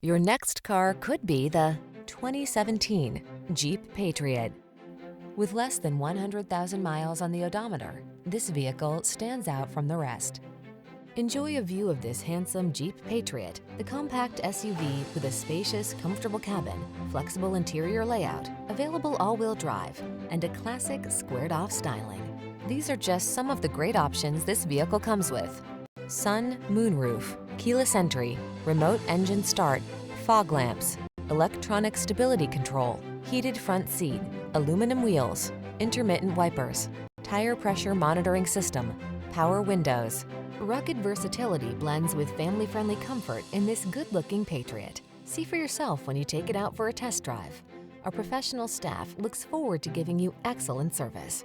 Your next car could be the 2017 Jeep Patriot. With less than 100,000 miles on the odometer, this vehicle stands out from the rest. Enjoy a view of this handsome Jeep Patriot, the compact SUV with a spacious, comfortable cabin, flexible interior layout, available all-wheel drive, and a classic squared-off styling. These are just some of the great options this vehicle comes with: sun, moonroof, keyless entry, remote engine start, fog lamps, electronic stability control, heated front seat, aluminum wheels, intermittent wipers, tire pressure monitoring system, power windows. Rugged versatility blends with family-friendly comfort in this good-looking Patriot. See for yourself when you take it out for a test drive. Our professional staff looks forward to giving you excellent service.